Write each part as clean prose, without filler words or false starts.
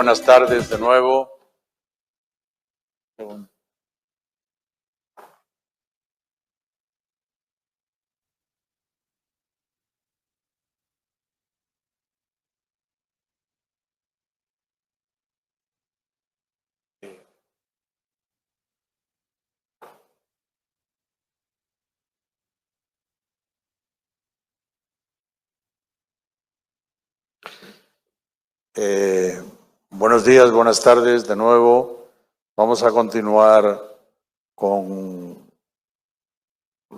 buenas tardes de nuevo. Buenos días, buenas tardes de nuevo. Vamos a continuar con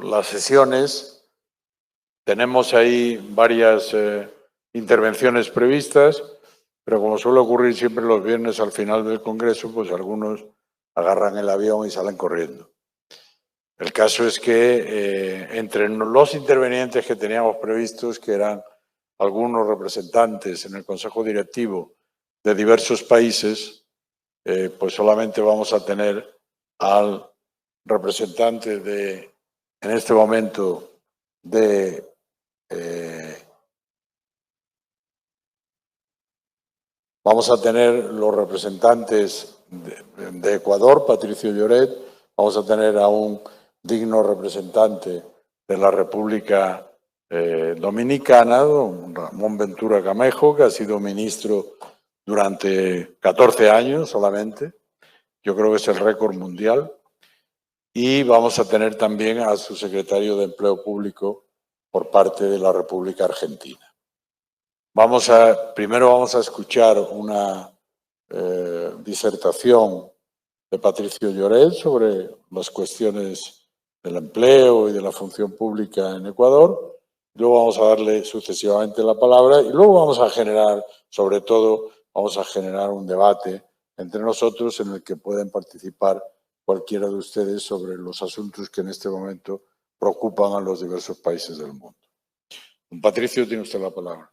las sesiones. Tenemos ahí varias intervenciones previstas, pero como suele ocurrir siempre los viernes al final del Congreso, pues algunos agarran el avión y salen corriendo. El caso es que entre los intervenientes que teníamos previstos, que eran algunos representantes en el Consejo Directivo de diversos países, pues solamente vamos a tener al representante de, en este momento, de vamos a tener los representantes de Ecuador, Patricio Lloret, vamos a tener a un digno representante de la República Dominicana, don Ramón Ventura Camejo, que ha sido ministro durante 14 años solamente. Yo creo que es el récord mundial. Y vamos a tener también a su secretario de Empleo Público por parte de la República Argentina. Primero vamos a escuchar una disertación de Patricio Lloret sobre las cuestiones del empleo y de la función pública en Ecuador. Luego vamos a darle sucesivamente la palabra y luego vamos a generar, sobre todo, vamos a generar un debate entre nosotros en el que pueden participar cualquiera de ustedes sobre los asuntos que en este momento preocupan a los diversos países del mundo. Don Patricio, tiene usted la palabra.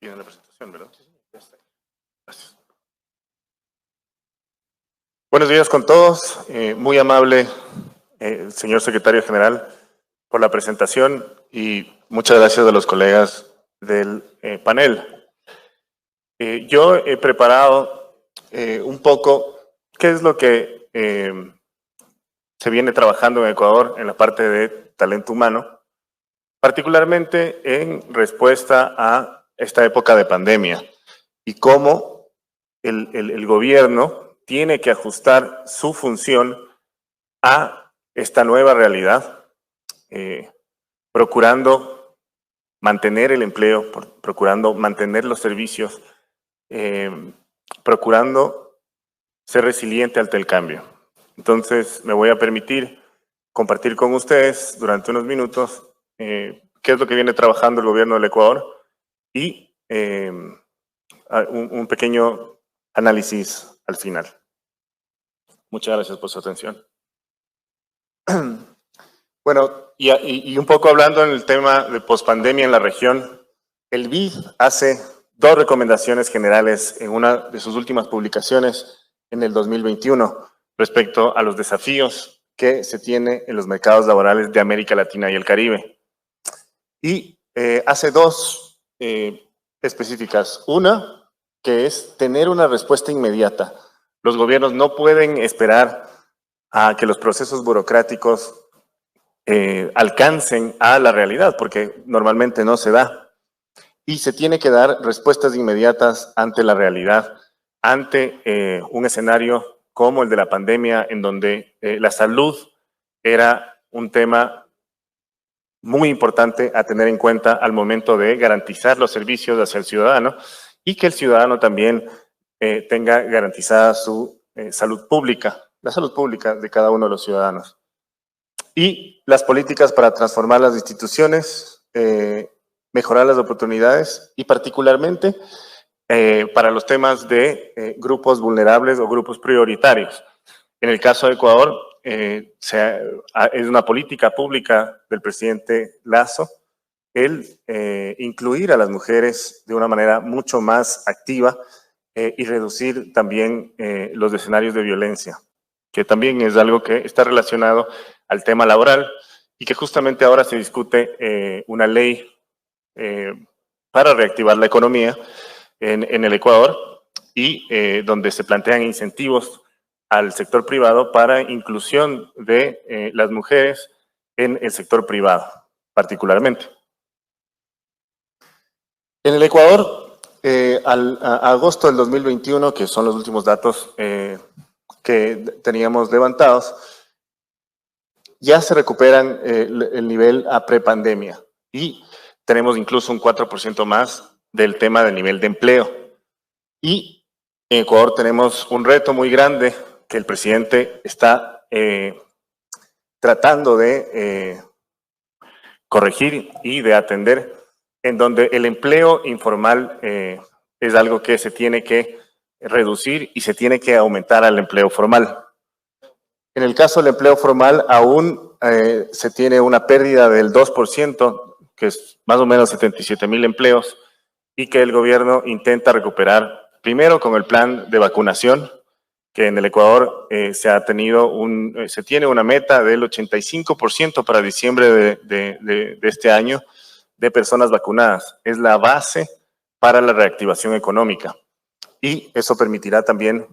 Tiene la presentación, ¿verdad? Sí, ya está. Gracias. Buenos días con todos. Muy amable, señor secretario general, por la presentación y muchas gracias a los colegas del panel. Yo he preparado un poco qué es lo que se viene trabajando en Ecuador en la parte de talento humano, particularmente en respuesta a esta época de pandemia y cómo el gobierno tiene que ajustar su función a esta nueva realidad, procurando mantener el empleo, procurando mantener los servicios, procurando ser resiliente ante el cambio. Entonces, me voy a permitir compartir con ustedes durante unos minutos qué es lo que viene trabajando el gobierno del Ecuador y un pequeño análisis al final. Muchas gracias por su atención. Bueno, y un poco hablando en el tema de pospandemia en la región, el BID hace dos recomendaciones generales en una de sus últimas publicaciones en el 2021 respecto a los desafíos que se tienen en los mercados laborales de América Latina y el Caribe. Y hace dos específicas. Una, que es tener una respuesta inmediata. Los gobiernos no pueden esperar a que los procesos burocráticos alcancen a la realidad, porque normalmente no se da. Y se tiene que dar respuestas inmediatas ante la realidad, ante un escenario como el de la pandemia, en donde la salud era un tema muy importante a tener en cuenta al momento de garantizar los servicios hacia el ciudadano y que el ciudadano también tenga garantizada su salud pública, la salud pública de cada uno de los ciudadanos. Y las políticas para transformar las instituciones, mejorar las oportunidades y particularmente para los temas de grupos vulnerables o grupos prioritarios. En el caso de Ecuador, es una política pública del presidente Lasso el incluir a las mujeres de una manera mucho más activa y reducir también los escenarios de violencia que también es algo que está relacionado al tema laboral y que justamente ahora se discute una ley para reactivar la economía en el Ecuador y donde se plantean incentivos al sector privado para inclusión de las mujeres en el sector privado, particularmente. En el Ecuador, a agosto del 2021, que son los últimos datos que teníamos levantados, ya se recuperan el nivel a prepandemia y tenemos incluso un 4% más del tema del nivel de empleo. Y en Ecuador tenemos un reto muy grande que el presidente está tratando de corregir y de atender, en donde el empleo informal es algo que se tiene que reducir y se tiene que aumentar al empleo formal. En el caso del empleo formal, aún se tiene una pérdida del 2%, que es más o menos 77,000 empleos, y que el gobierno intenta recuperar primero con el plan de vacunación, que en el Ecuador se tiene una meta del 85% para diciembre de este año de personas vacunadas. Es la base para la reactivación económica y eso permitirá también,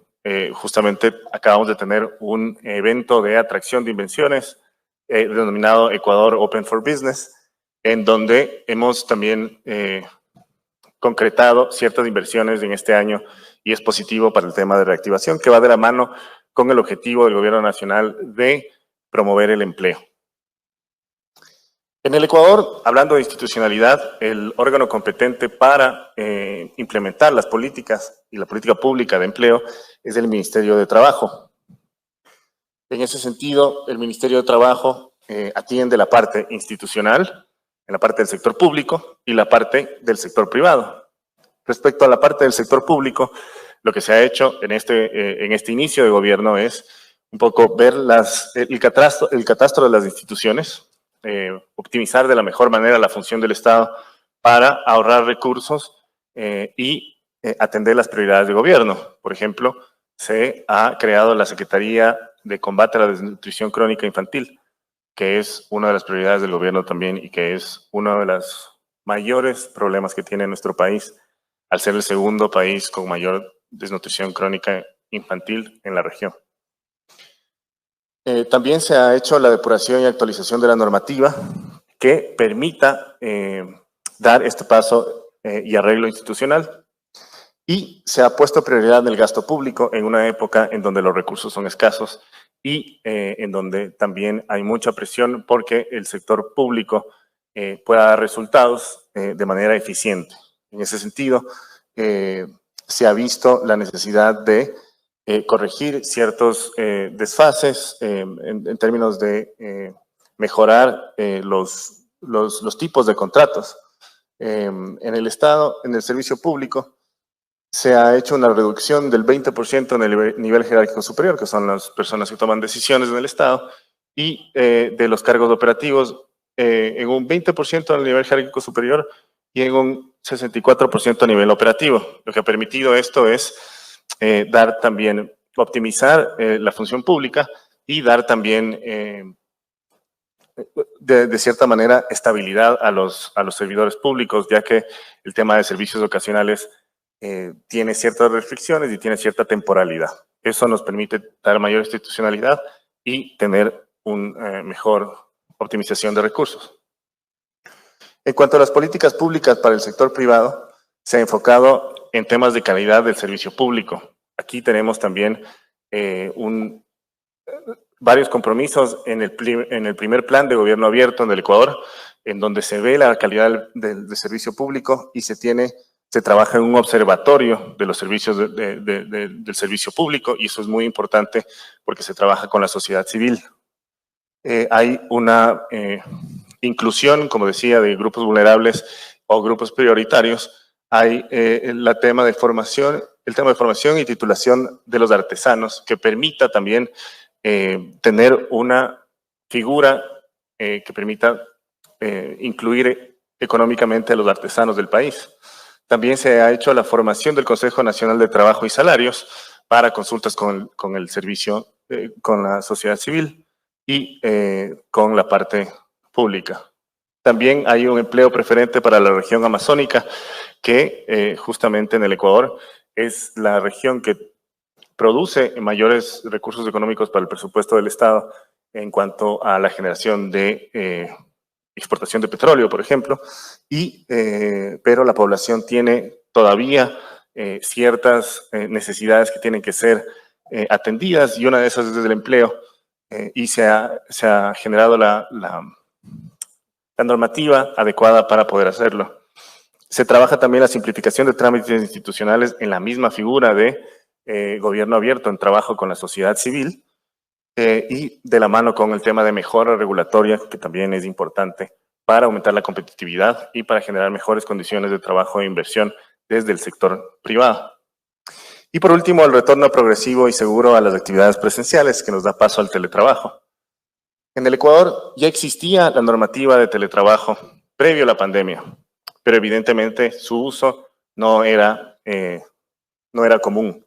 justamente acabamos de tener un evento de atracción de inversiones denominado Ecuador Open for Business, en donde hemos también concretado ciertas inversiones en este año y es positivo para el tema de reactivación que va de la mano con el objetivo del gobierno nacional de promover el empleo. En el Ecuador, hablando de institucionalidad, el órgano competente para implementar las políticas y la política pública de empleo es el Ministerio de Trabajo. En ese sentido, el Ministerio de Trabajo atiende la parte institucional, en la parte del sector público y la parte del sector privado. Respecto a la parte del sector público, lo que se ha hecho en este inicio de gobierno es un poco ver el catastro de las instituciones, optimizar de la mejor manera la función del Estado para ahorrar recursos y atender las prioridades de gobierno. Por ejemplo, se ha creado la Secretaría de Combate a la Desnutrición Crónica Infantil, que es una de las prioridades del gobierno también y que es uno de los mayores problemas que tiene nuestro país, al ser el segundo país con mayor desnutrición crónica infantil en la región. También se ha hecho la depuración y actualización de la normativa que permita dar este paso y arreglo institucional. Y se ha puesto prioridad en el gasto público en una época en donde los recursos son escasos y en donde también hay mucha presión porque el sector público pueda dar resultados de manera eficiente. En ese sentido, se ha visto la necesidad de corregir ciertos desfases en términos de mejorar los tipos de contratos. En el Estado, en el servicio público, se ha hecho una reducción del 20% en el nivel jerárquico superior, que son las personas que toman decisiones en el Estado, y de los cargos operativos en un 20% en el nivel jerárquico superior y en un 64% a nivel operativo. Lo que ha permitido esto es dar también, optimizar la función pública y dar también, de cierta manera, estabilidad a los servidores públicos, ya que el tema de servicios ocasionales tiene ciertas restricciones y tiene cierta temporalidad. Eso nos permite dar mayor institucionalidad y tener una mejor optimización de recursos. En cuanto a las políticas públicas para el sector privado, se ha enfocado en temas de calidad del servicio público. Aquí tenemos también varios compromisos en el primer plan de gobierno abierto en el Ecuador, en donde se ve la calidad del servicio público y se trabaja en un observatorio de los servicios del servicio público y eso es muy importante porque se trabaja con la sociedad civil. Hay una inclusión, como decía, de grupos vulnerables o grupos prioritarios. Hay el tema de formación y titulación de los artesanos que permita también tener una figura que permita incluir económicamente a los artesanos del país. También se ha hecho la formación del Consejo Nacional de Trabajo y Salarios para consultas con el servicio con la sociedad civil y con la parte pública. También hay un empleo preferente para la región amazónica, que justamente en el Ecuador es la región que produce mayores recursos económicos para el presupuesto del Estado en cuanto a la generación de exportación de petróleo, por ejemplo, pero la población tiene todavía ciertas necesidades que tienen que ser atendidas, y una de esas es el empleo, y se ha generado la normativa adecuada para poder hacerlo. Se trabaja también la simplificación de trámites institucionales en la misma figura de gobierno abierto, en trabajo con la sociedad civil, y de la mano con el tema de mejora regulatoria, que también es importante para aumentar la competitividad y para generar mejores condiciones de trabajo e inversión desde el sector privado. Y por último, el retorno progresivo y seguro a las actividades presenciales, que nos da paso al teletrabajo. En el Ecuador ya existía la normativa de teletrabajo previo a la pandemia, pero evidentemente su uso no era común.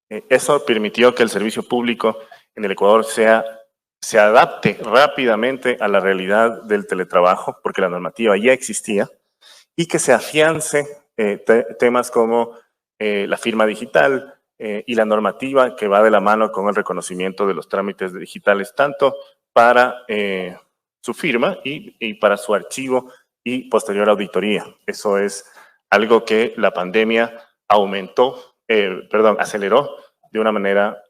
Eso permitió que el servicio público en el Ecuador se adapte rápidamente a la realidad del teletrabajo, porque la normativa ya existía, y que se afiance temas como la firma digital y la normativa que va de la mano con el reconocimiento de los trámites digitales, tanto para su firma y para su archivo y posterior auditoría. Eso es algo que la pandemia aceleró de una manera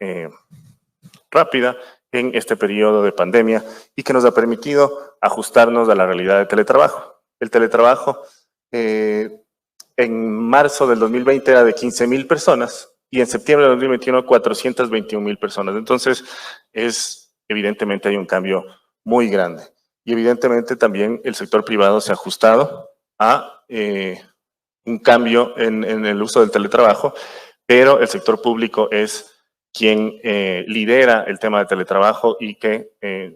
rápida en este periodo de pandemia, y que nos ha permitido ajustarnos a la realidad del teletrabajo. El teletrabajo en marzo del 2020 era de 15,000 personas y en septiembre del 2021 421,000 personas. Entonces, evidentemente hay un cambio muy grande. Y evidentemente también el sector privado se ha ajustado a un cambio en el uso del teletrabajo, pero el sector público es quien lidera el tema de teletrabajo y que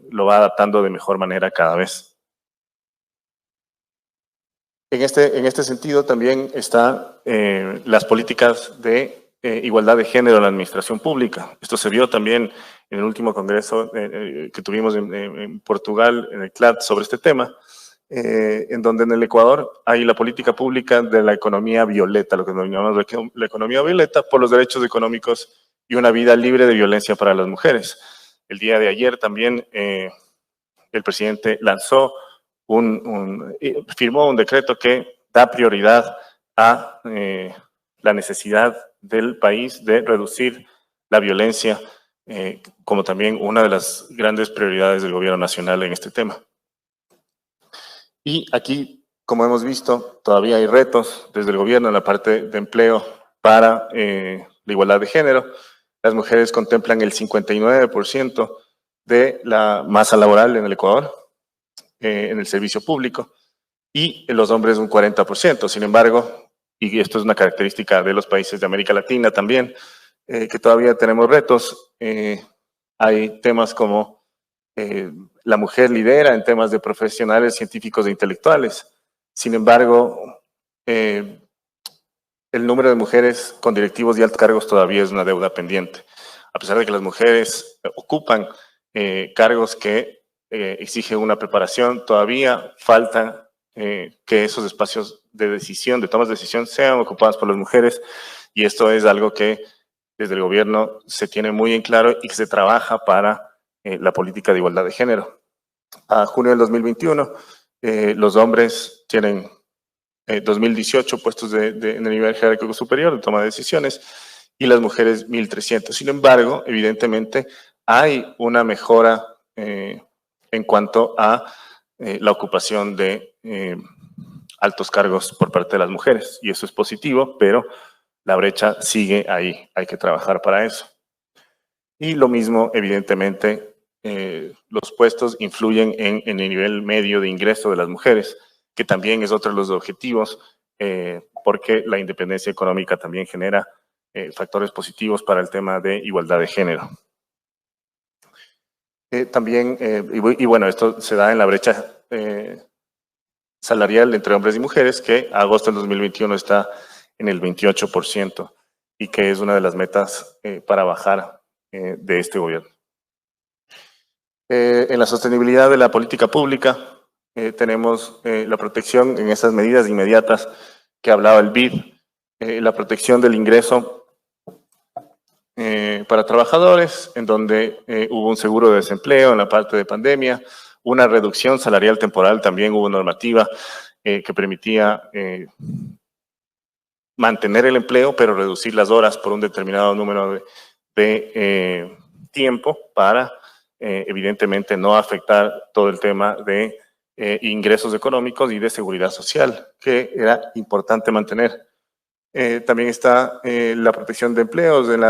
lo va adaptando de mejor manera cada vez. En este sentido también están las políticas de igualdad de género en la administración pública. Esto se vio también en el último congreso que tuvimos en Portugal, en el CLAD, sobre este tema, en donde en el Ecuador hay la política pública de la economía violeta, lo que denominamos la economía violeta, por los derechos económicos y una vida libre de violencia para las mujeres. El día de ayer también el presidente firmó un decreto que da prioridad a la necesidad del país de reducir la violencia, como también una de las grandes prioridades del gobierno nacional en este tema. Y aquí, como hemos visto, todavía hay retos desde el gobierno en la parte de empleo para la igualdad de género. Las mujeres contemplan el 59% de la masa laboral en el Ecuador, en el servicio público, y los hombres un 40%. Sin embargo, y esto es una característica de los países de América Latina también, que todavía tenemos retos. Hay temas como la mujer lidera en temas de profesionales, científicos e intelectuales. Sin embargo, el número de mujeres con directivos y altos cargos todavía es una deuda pendiente. A pesar de que las mujeres ocupan cargos que exigen una preparación, todavía falta que esos espacios de decisión, de tomas de decisión, sean ocupados por las mujeres, y esto es algo que desde el gobierno se tiene muy en claro y que se trabaja para la política de igualdad de género. A junio del 2021, los hombres tienen 2.018 puestos en el nivel jerárquico superior de toma de decisiones, y las mujeres 1.300. Sin embargo, evidentemente hay una mejora en cuanto a la ocupación de altos cargos por parte de las mujeres, y eso es positivo, pero la brecha sigue ahí, hay que trabajar para eso. Y lo mismo, evidentemente, los puestos influyen en el nivel medio de ingreso de las mujeres, que también es otro de los objetivos, porque la independencia económica también genera factores positivos para el tema de igualdad de género. También, y bueno, esto se da en la brecha salarial entre hombres y mujeres, que a agosto del 2021 está en el 28%, y que es una de las metas para bajar de este gobierno. En la sostenibilidad de la política pública tenemos la protección en esas medidas inmediatas que hablaba el BID, la protección del ingreso para trabajadores, en donde hubo un seguro de desempleo en la parte de pandemia, una reducción salarial temporal, también hubo normativa que permitía mantener el empleo, pero reducir las horas por un determinado número de tiempo para, evidentemente, no afectar todo el tema de ingresos económicos y de seguridad social, que era importante mantener. También está la protección de empleos, el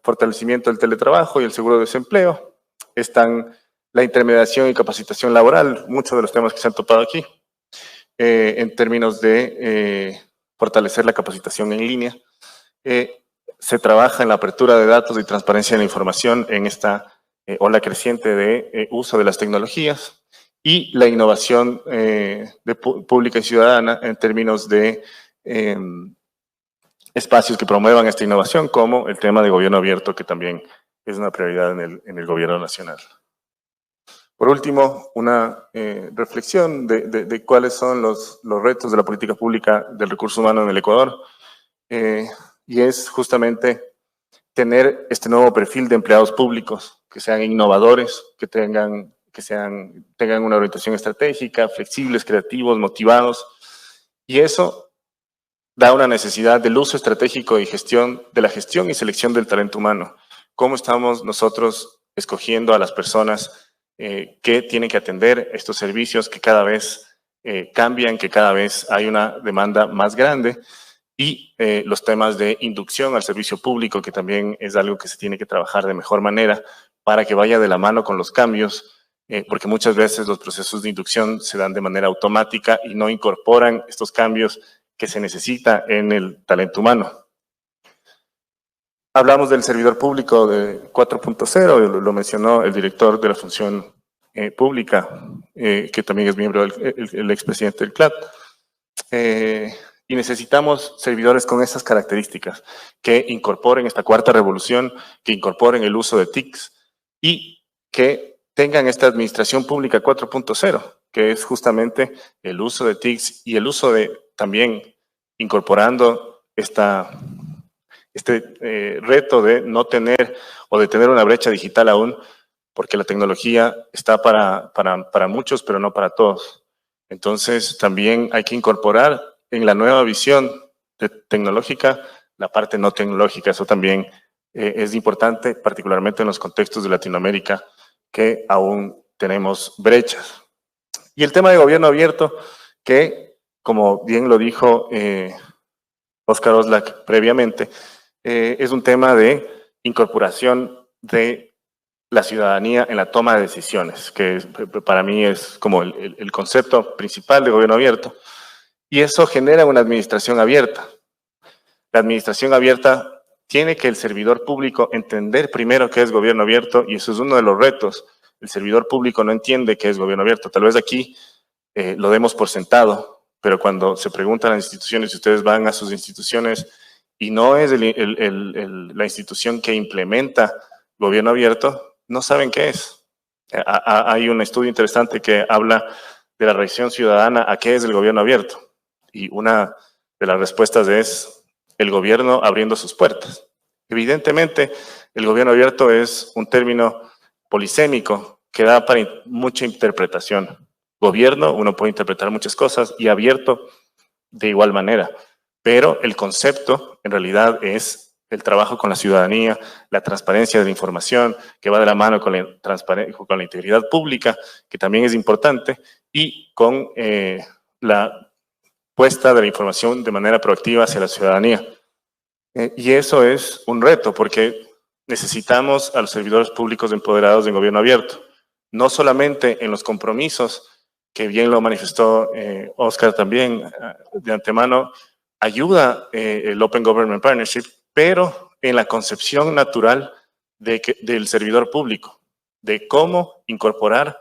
fortalecimiento del teletrabajo y el seguro de desempleo. Están la intermediación y capacitación laboral, muchos de los temas que se han topado aquí, en términos de fortalecer la capacitación en línea. Se trabaja en la apertura de datos y transparencia de la información en esta ola creciente de uso de las tecnologías y la innovación pública y ciudadana en términos de espacios que promuevan esta innovación, como el tema de gobierno abierto, que también es una prioridad en el gobierno nacional. Por último, una reflexión de cuáles son los retos de la política pública del recurso humano en el Ecuador, y es justamente tener este nuevo perfil de empleados públicos, que sean innovadores, que tengan una orientación estratégica, flexibles, creativos, motivados, y eso da una necesidad del uso estratégico y de la gestión y selección del talento humano. ¿Cómo estamos nosotros escogiendo a las personas que tienen que atender estos servicios que cada vez cambian, que cada vez hay una demanda más grande? Y los temas de inducción al servicio público, que también es algo que se tiene que trabajar de mejor manera para que vaya de la mano con los cambios, porque muchas veces los procesos de inducción se dan de manera automática y no incorporan estos cambios que se necesita en el talento humano. Hablamos del servidor público de 4.0, lo mencionó el director de la función pública, que también es miembro del expresidente del CLAT. Y necesitamos servidores con esas características, que incorporen esta cuarta revolución, que incorporen el uso de TICs y que tengan esta administración pública 4.0, que es justamente el uso de TICs y el uso de también incorporando este reto de no tener o de tener una brecha digital aún, porque la tecnología está para muchos, pero no para todos. Entonces, también hay que incorporar en la nueva visión tecnológica la parte no tecnológica. Eso también es importante, particularmente en los contextos de Latinoamérica, que aún tenemos brechas. Y el tema de gobierno abierto, que, como bien lo dijo Oscar Oslak previamente, es un tema de incorporación de la ciudadanía en la toma de decisiones, que para mí es como el concepto principal de gobierno abierto. Y eso genera una administración abierta. La administración abierta tiene que el servidor público entender primero qué es gobierno abierto, y eso es uno de los retos. El servidor público no entiende qué es gobierno abierto. Tal vez aquí lo demos por sentado, pero cuando se preguntan a las instituciones, si ustedes van a sus instituciones y no es la institución que implementa gobierno abierto, no saben qué es. Hay un estudio interesante que habla de la reacción ciudadana a qué es el gobierno abierto. Y una de las respuestas es el gobierno abriendo sus puertas. Evidentemente, el gobierno abierto es un término polisémico que da para mucha interpretación. Gobierno, uno puede interpretar muchas cosas, y abierto de igual manera. Pero el concepto, en realidad, es el trabajo con la ciudadanía, la transparencia de la información, que va de la mano con la integridad pública, que también es importante, y con la puesta de la información de manera proactiva hacia la ciudadanía. Y eso es un reto, porque necesitamos a los servidores públicos empoderados en gobierno abierto, no solamente en los compromisos, que bien lo manifestó Oscar también de antemano, ayuda el Open Government Partnership, pero en la concepción natural del servidor público, de cómo incorporar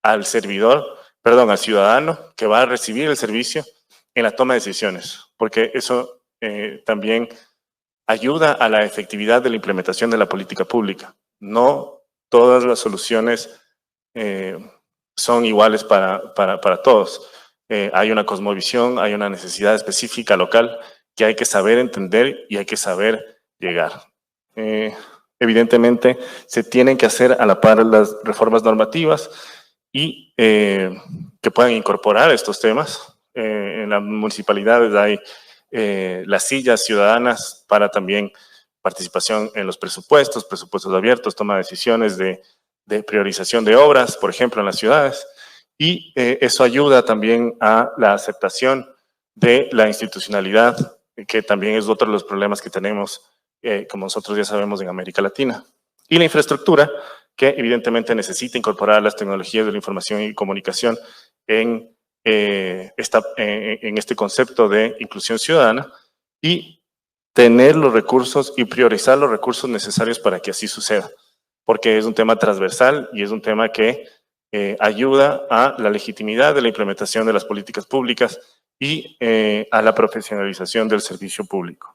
al ciudadano que va a recibir el servicio en la toma de decisiones, porque eso también ayuda a la efectividad de la implementación de la política pública. No todas las soluciones son iguales para todos. Hay una cosmovisión, hay una necesidad específica local que hay que saber entender y hay que saber llegar. Evidentemente, se tienen que hacer a la par las reformas normativas y que puedan incorporar estos temas. En las municipalidades hay las sillas ciudadanas para también participación en los presupuestos abiertos, toma de decisiones de priorización de obras, por ejemplo, en las ciudades. Y eso ayuda también a la aceptación de la institucionalidad, que también es otro de los problemas que tenemos, como nosotros ya sabemos, en América Latina. Y la infraestructura, que evidentemente necesita incorporar las tecnologías de la información y comunicación en este concepto de inclusión ciudadana y tener los recursos y priorizar los recursos necesarios para que así suceda, porque es un tema transversal y es un tema que ayuda a la legitimidad de la implementación de las políticas públicas y a la profesionalización del servicio público.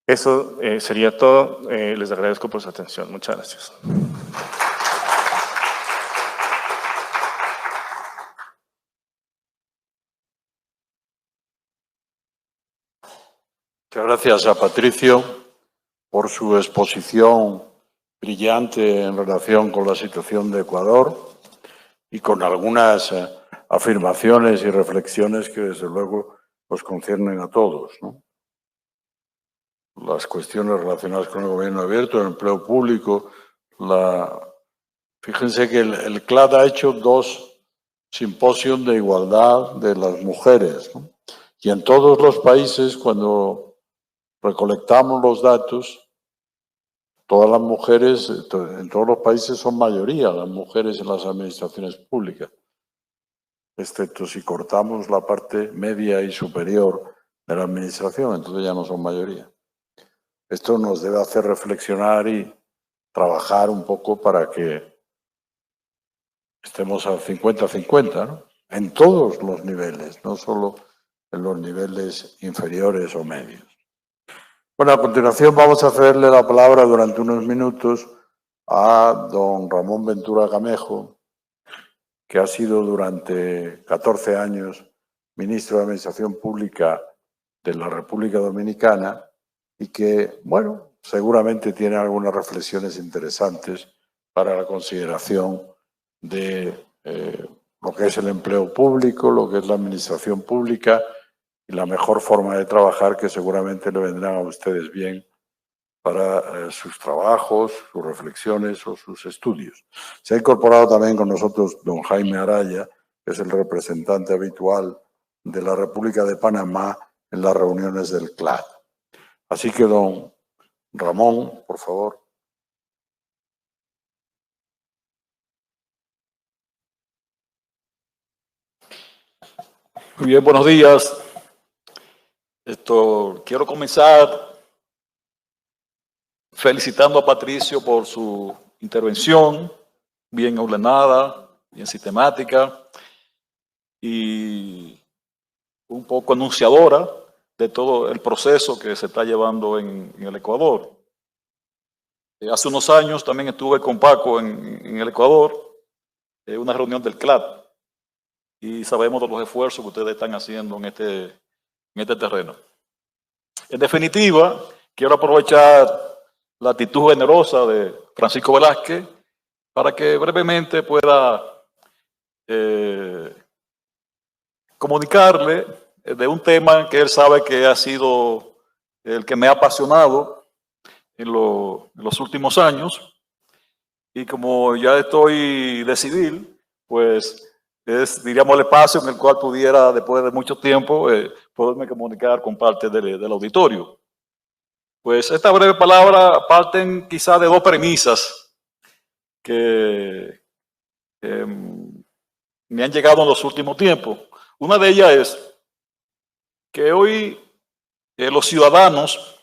Eso sería todo. Les agradezco por su atención. Muchas gracias. Muchas gracias a Patricio por su exposición brillante en relación con la situación de Ecuador y con algunas afirmaciones y reflexiones que desde luego nos conciernen a todos, ¿no? Las cuestiones relacionadas con el gobierno abierto, el empleo público. Fíjense que el CLAD ha hecho 2 simposios de igualdad de las mujeres, ¿no? Y en todos los países, cuando recolectamos los datos, todas las mujeres, en todos los países son mayoría las mujeres en las administraciones públicas, excepto si cortamos la parte media y superior de la administración, entonces ya no son mayoría. Esto nos debe hacer reflexionar y trabajar un poco para que estemos al 50-50, ¿no? En todos los niveles, no solo en los niveles inferiores o medios. Bueno, a continuación vamos a cederle la palabra durante unos minutos a don Ramón Ventura Camejo, que ha sido durante 14 años ministro de Administración Pública de la República Dominicana y que, bueno, seguramente tiene algunas reflexiones interesantes para la consideración de lo que es el empleo público, lo que es la administración pública y la mejor forma de trabajar que seguramente le vendrán a ustedes bien para sus trabajos, sus reflexiones o sus estudios. Se ha incorporado también con nosotros don Jaime Araya, que es el representante habitual de la República de Panamá en las reuniones del CLAD. Así que don Ramón, por favor. Muy bien, buenos días. Quiero comenzar felicitando a Patricio por su intervención, bien ordenada, bien sistemática y un poco anunciadora de todo el proceso que se está llevando en el Ecuador. Hace unos años también estuve con Paco en el Ecuador, en una reunión del CLAD, y sabemos de los esfuerzos que ustedes están haciendo en este terreno. En definitiva, quiero aprovechar la actitud generosa de Francisco Velázquez para que brevemente pueda comunicarle de un tema que él sabe que ha sido el que me ha apasionado en los últimos años, y como ya estoy de civil, pues es, diríamos, el espacio en el cual pudiera, después de mucho tiempo, poderme comunicar con parte del auditorio. Pues esta breve palabra parten quizá de 2 premisas que me han llegado en los últimos tiempos. Una de ellas es que hoy los ciudadanos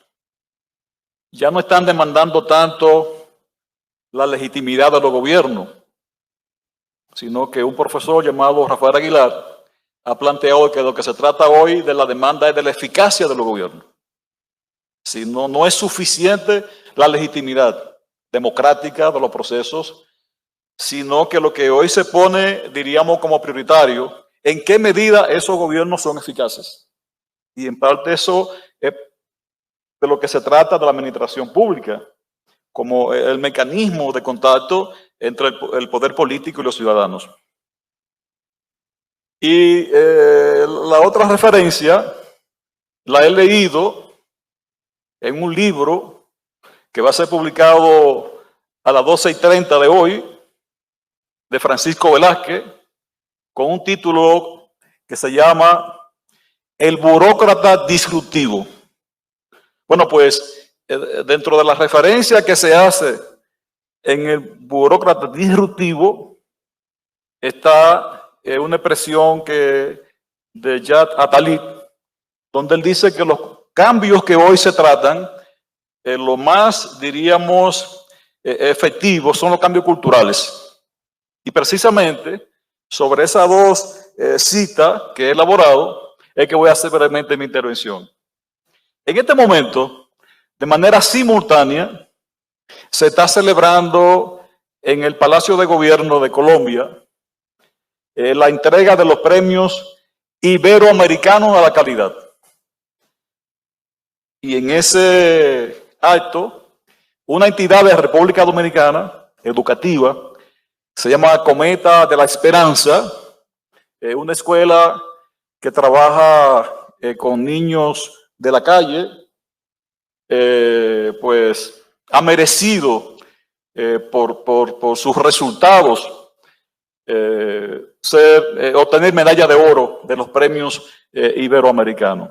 ya no están demandando tanto la legitimidad de los gobiernos, sino que un profesor llamado Rafael Aguilar ha planteado que lo que se trata hoy de la demanda es de la eficacia de los gobiernos. Si no es suficiente la legitimidad democrática de los procesos sino que lo que hoy se pone, diríamos, como prioritario, en qué medida esos gobiernos son eficaces. Y en parte eso es de lo que se trata de la administración pública, como el mecanismo de contacto entre el poder político y los ciudadanos. Y la otra referencia la he leído en un libro que va a ser publicado a las 12:30 de hoy, de Francisco Velázquez, con un título que se llama El burócrata disruptivo. Bueno, pues dentro de la referencia que se hace en el burócrata disruptivo está una expresión de Jad Attalib, donde él dice que los cambios que hoy se tratan, lo más, diríamos, efectivos son los cambios culturales. Y precisamente sobre esas dos citas que he elaborado es que voy a hacer brevemente mi intervención. En este momento, de manera simultánea, se está celebrando en el Palacio de Gobierno de Colombia la entrega de los premios iberoamericanos a la calidad. Y en ese acto, una entidad de República Dominicana, educativa, se llama Cometa de la Esperanza, una escuela que trabaja con niños de la calle, pues ha merecido por sus resultados obtener medalla de oro de los premios iberoamericanos.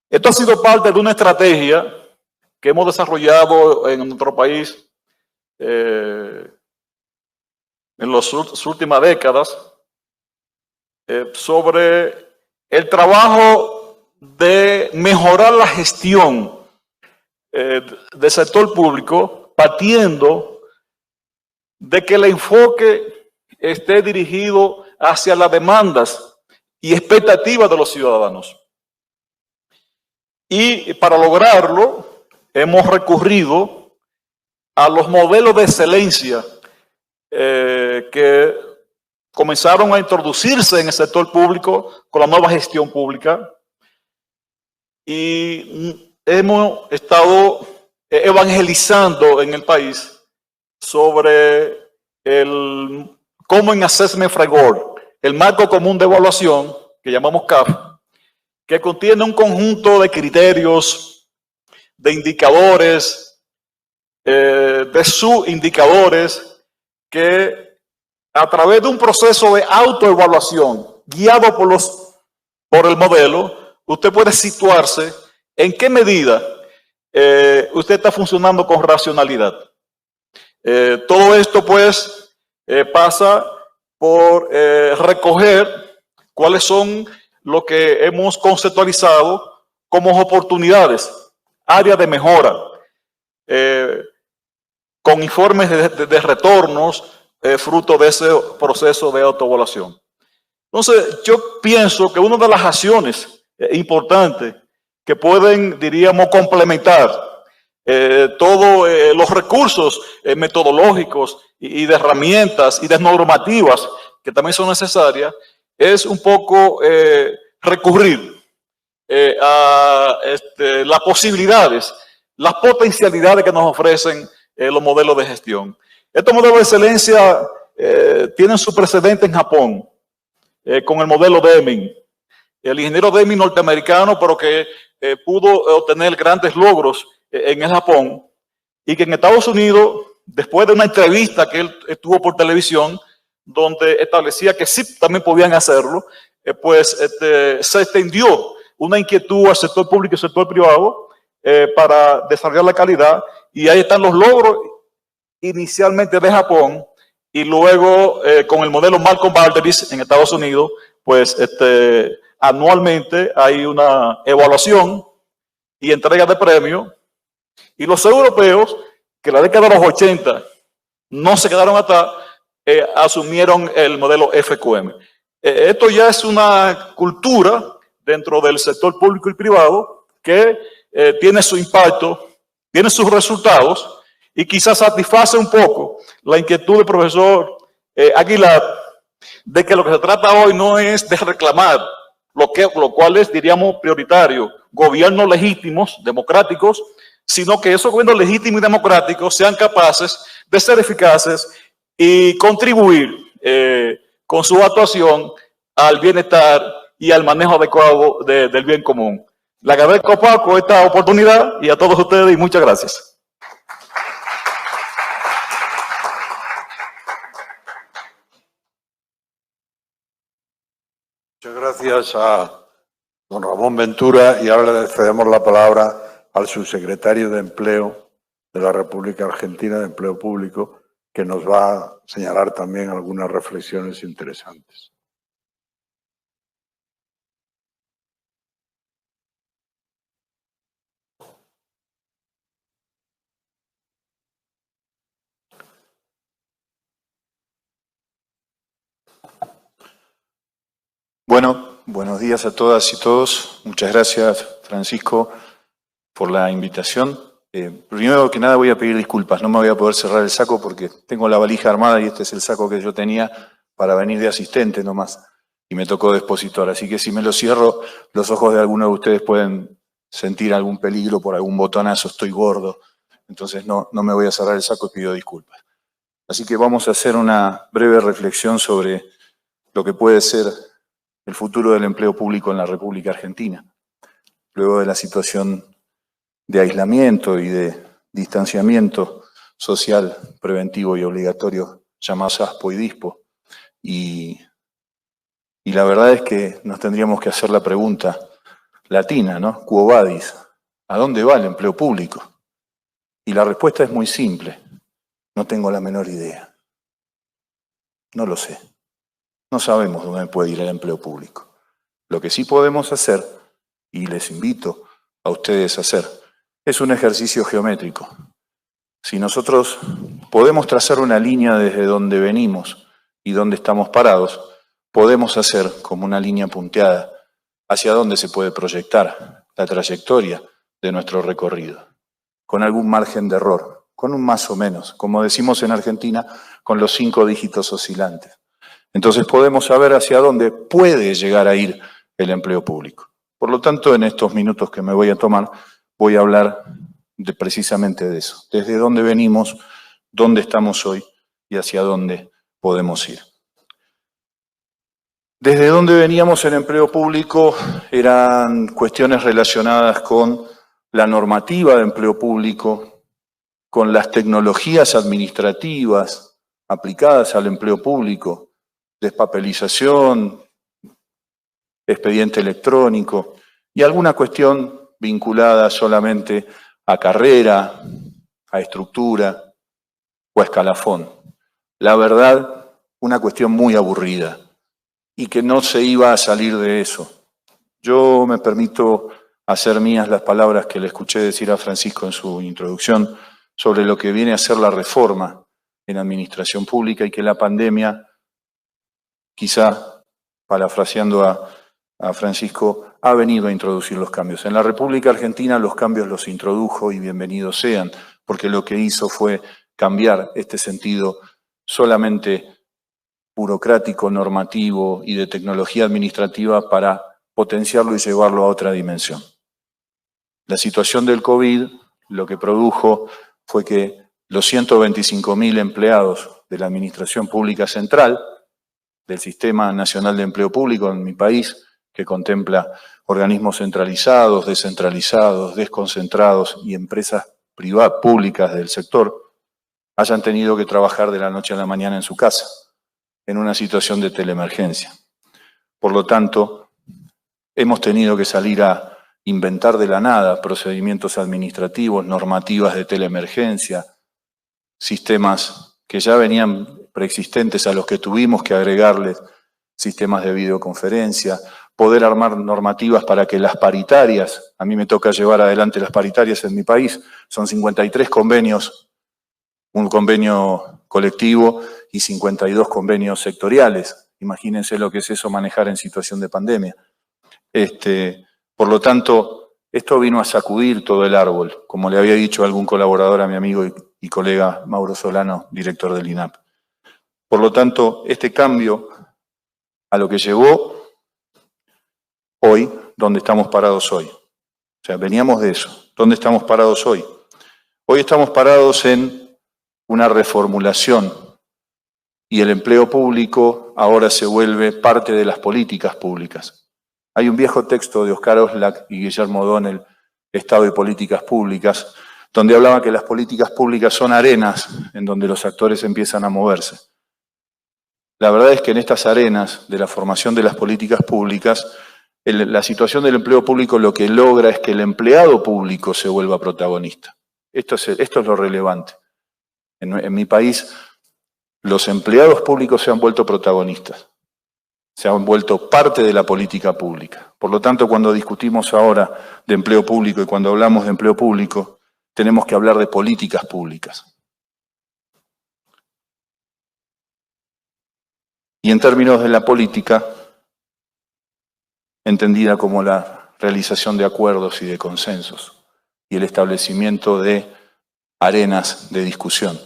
Esto ha sido parte de una estrategia que hemos desarrollado en nuestro país en las últimas décadas sobre el trabajo de mejorar la gestión del sector público, partiendo de que el enfoque esté dirigido hacia las demandas y expectativas de los ciudadanos. Y para lograrlo hemos recurrido a los modelos de excelencia que comenzaron a introducirse en el sector público con la nueva gestión pública, y hemos estado evangelizando en el país sobre el Common Assessment Framework, el marco común de evaluación que llamamos CAF, que contiene un conjunto de criterios, de indicadores, de subindicadores, que a través de un proceso de autoevaluación guiado por el modelo, usted puede situarse en qué medida usted está funcionando con racionalidad. Todo esto pues pasa por recoger cuáles son lo que hemos conceptualizado como oportunidades, áreas de mejora, con informes de retornos fruto de ese proceso de autoevaluación. Entonces, yo pienso que una de las acciones importantes que pueden, diríamos, complementar todos los recursos metodológicos y de herramientas y de normativas que también son necesarias, es un poco recurrir a las posibilidades, las potencialidades que nos ofrecen los modelos de gestión. Estos modelos de excelencia tienen su precedente en Japón, con el modelo Deming. El ingeniero Deming norteamericano, pero que pudo obtener grandes logros en el Japón, y que en Estados Unidos, después de una entrevista que él estuvo por televisión, donde establecía que sí también podían hacerlo, pues se extendió una inquietud al sector público y al sector privado para desarrollar la calidad, y ahí están los logros inicialmente de Japón, y luego con el modelo Malcolm Balderas en Estados Unidos, pues anualmente hay una evaluación y entrega de premios, y los europeos, que en la década de los 80 no se quedaron atrás, asumieron el modelo FQM. Esto ya es una cultura dentro del sector público y privado que tiene su impacto, tiene sus resultados, y quizás satisface un poco la inquietud del profesor Aguilar de que lo que se trata hoy no es de reclamar lo cual es, diríamos, prioritario, gobiernos legítimos, democráticos, sino que esos gobiernos legítimos y democráticos sean capaces de ser eficaces y contribuir con su actuación al bienestar y al manejo adecuado del bien común. Le agradezco a Paco esta oportunidad y a todos ustedes y muchas gracias. Muchas gracias a don Ramón Ventura y ahora le cedemos la palabra al subsecretario de Empleo de la República Argentina de Empleo Público, que nos va a señalar también algunas reflexiones interesantes. Bueno, buenos días a todas y todos. Muchas gracias, Francisco, por la invitación. Primero que nada voy a pedir disculpas, no me voy a poder cerrar el saco porque tengo la valija armada y este es el saco que yo tenía para venir de asistente nomás y me tocó de expositor. Así que si me lo cierro, los ojos de alguno de ustedes pueden sentir algún peligro por algún botonazo, estoy gordo. Entonces no me voy a cerrar el saco y pido disculpas. Así que vamos a hacer una breve reflexión sobre lo que puede ser el futuro del empleo público en la República Argentina, luego de la situación de aislamiento y de distanciamiento social preventivo y obligatorio llamados ASPO y DISPO. Y la verdad es que nos tendríamos que hacer la pregunta latina, ¿no? Quo vadis? ¿A dónde va el empleo público? Y la respuesta es muy simple. No tengo la menor idea. No lo sé. No sabemos dónde puede ir el empleo público. Lo que sí podemos hacer, y les invito a ustedes a hacer, es un ejercicio geométrico. Si nosotros podemos trazar una línea desde donde venimos y donde estamos parados, podemos hacer como una línea punteada hacia dónde se puede proyectar la trayectoria de nuestro recorrido, con algún margen de error, con un más o menos, como decimos en Argentina, con los 5 dígitos oscilantes. Entonces podemos saber hacia dónde puede llegar a ir el empleo público. Por lo tanto, en estos minutos que me voy a tomar, voy a hablar precisamente de eso, desde dónde venimos, dónde estamos hoy y hacia dónde podemos ir. Desde dónde veníamos en empleo público eran cuestiones relacionadas con la normativa de empleo público, con las tecnologías administrativas aplicadas al empleo público, despapelización, expediente electrónico y alguna cuestión vinculada solamente a carrera, a estructura o a escalafón. La verdad, una cuestión muy aburrida y que no se iba a salir de eso. Yo me permito hacer mías las palabras que le escuché decir a Francisco en su introducción sobre lo que viene a ser la reforma en administración pública y que la pandemia, quizá parafraseando a Francisco, ha venido a introducir los cambios. En la República Argentina los cambios los introdujo y bienvenidos sean, porque lo que hizo fue cambiar este sentido solamente burocrático, normativo y de tecnología administrativa para potenciarlo y llevarlo a otra dimensión. La situación del COVID lo que produjo fue que los 125.000 empleados de la Administración Pública Central, del Sistema Nacional de Empleo Público en mi país, que contempla organismos centralizados, descentralizados, desconcentrados y empresas privadas, públicas del sector, hayan tenido que trabajar de la noche a la mañana en su casa, en una situación de teleemergencia. Por lo tanto, hemos tenido que salir a inventar de la nada procedimientos administrativos, normativas de teleemergencia, sistemas que ya venían preexistentes a los que tuvimos que agregarles sistemas de videoconferencia, poder armar normativas para que las paritarias, a mí me toca llevar adelante las paritarias en mi país, son 53 convenios, un convenio colectivo y 52 convenios sectoriales. Imagínense lo que es eso manejar en situación de pandemia. Por lo tanto, esto vino a sacudir todo el árbol, como le había dicho algún colaborador a mi amigo y colega Mauro Solano, director del INAP. Por lo tanto, este cambio a lo que llevó hoy, donde estamos parados hoy. O sea, veníamos de eso. ¿Dónde estamos parados hoy? Hoy estamos parados en una reformulación y el empleo público ahora se vuelve parte de las políticas públicas. Hay un viejo texto de Oscar Oslak y Guillermo O'Donnell, Estado y Políticas Públicas, donde hablaba que las políticas públicas son arenas en donde los actores empiezan a moverse. La verdad es que en estas arenas de la formación de las políticas públicas, la situación del empleo público lo que logra es que el empleado público se vuelva protagonista. Esto es lo relevante. En mi país, los empleados públicos se han vuelto protagonistas, se han vuelto parte de la política pública. Por lo tanto, cuando discutimos ahora de empleo público y cuando hablamos de empleo público, tenemos que hablar de políticas públicas. Y en términos de la política, entendida como la realización de acuerdos y de consensos y el establecimiento de arenas de discusión.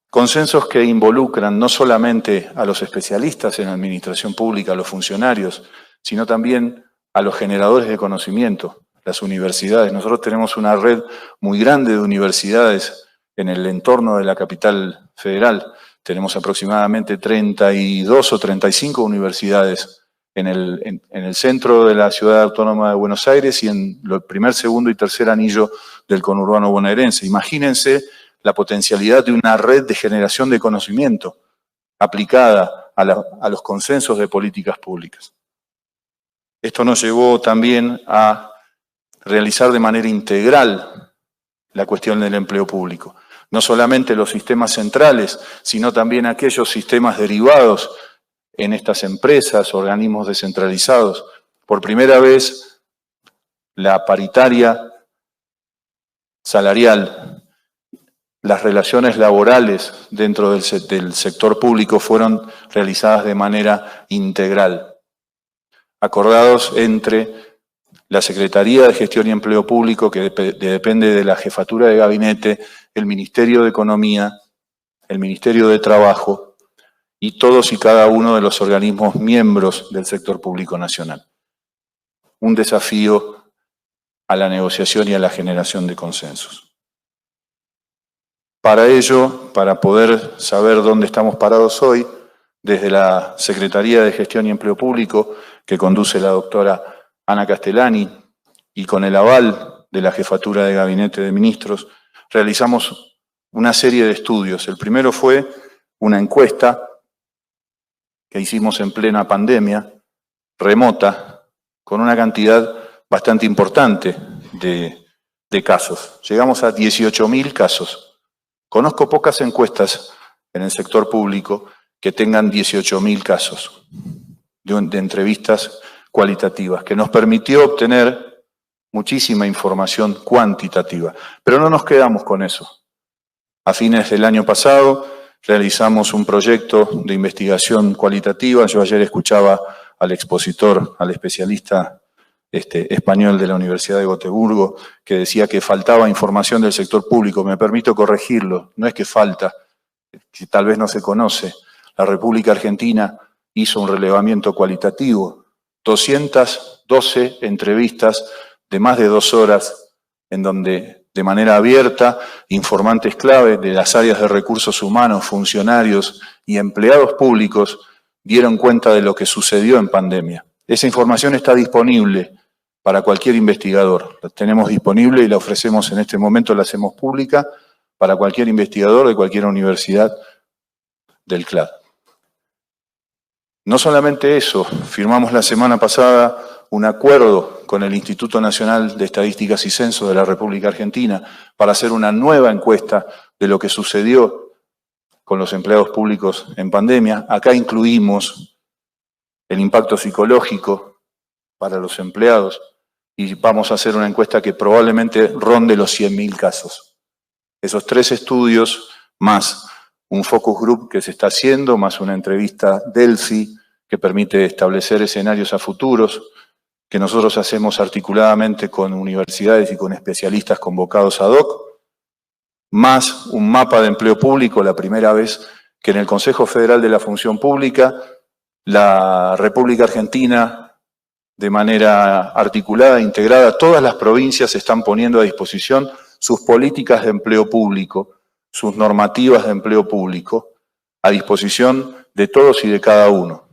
Consensos que involucran no solamente a los especialistas en administración pública, a los funcionarios, sino también a los generadores de conocimiento, las universidades. Nosotros tenemos una red muy grande de universidades en el entorno de la capital federal. Tenemos aproximadamente 32 o 35 universidades en el centro de la Ciudad Autónoma de Buenos Aires y en el primer, segundo y tercer anillo del conurbano bonaerense. Imagínense la potencialidad de una red de generación de conocimiento aplicada a los consensos de políticas públicas. Esto nos llevó también a realizar de manera integral la cuestión del empleo público. No solamente los sistemas centrales, sino también aquellos sistemas derivados en estas empresas, organismos descentralizados. Por primera vez, la paritaria salarial, las relaciones laborales dentro del sector público fueron realizadas de manera integral, acordados entre la Secretaría de Gestión y Empleo Público, que depende de la Jefatura de Gabinete, el Ministerio de Economía, el Ministerio de Trabajo y todos y cada uno de los organismos miembros del sector público nacional. Un desafío a la negociación y a la generación de consensos. Para ello, para poder saber dónde estamos parados hoy, desde la Secretaría de Gestión y Empleo Público, que conduce la doctora Ana Castellani, y con el aval de la Jefatura de Gabinete de Ministros, realizamos una serie de estudios. El primero fue una encuesta que hicimos en plena pandemia, remota, con una cantidad bastante importante de casos. Llegamos a 18.000 casos. Conozco pocas encuestas en el sector público que tengan 18.000 casos de entrevistas cualitativas, que nos permitió obtener muchísima información cuantitativa. Pero no nos quedamos con eso. A fines del año pasado realizamos un proyecto de investigación cualitativa. Yo ayer escuchaba al expositor, al especialista español de la Universidad de Gotemburgo, que decía que faltaba información del sector público. Me permito corregirlo, no es que falta, que tal vez no se conoce. La República Argentina hizo un relevamiento cualitativo, 212 entrevistas de más de 2 horas, en donde de manera abierta, informantes clave de las áreas de recursos humanos, funcionarios y empleados públicos dieron cuenta de lo que sucedió en pandemia. Esa información está disponible para cualquier investigador. La tenemos disponible y la ofrecemos en este momento, la hacemos pública para cualquier investigador de cualquier universidad del CLAD. No solamente eso, firmamos la semana pasada un acuerdo con el Instituto Nacional de Estadísticas y Censos de la República Argentina para hacer una nueva encuesta de lo que sucedió con los empleados públicos en pandemia. Acá incluimos el impacto psicológico para los empleados y vamos a hacer una encuesta que probablemente ronde los 100.000 casos. Esos 3 estudios, más un focus group que se está haciendo, más una entrevista Delphi que permite establecer escenarios a futuros, que nosotros hacemos articuladamente con universidades y con especialistas convocados ad hoc, más un mapa de empleo público, la primera vez que en el Consejo Federal de la Función Pública, la República Argentina, de manera articulada e integrada, todas las provincias están poniendo a disposición sus políticas de empleo público, sus normativas de empleo público, a disposición de todos y de cada uno.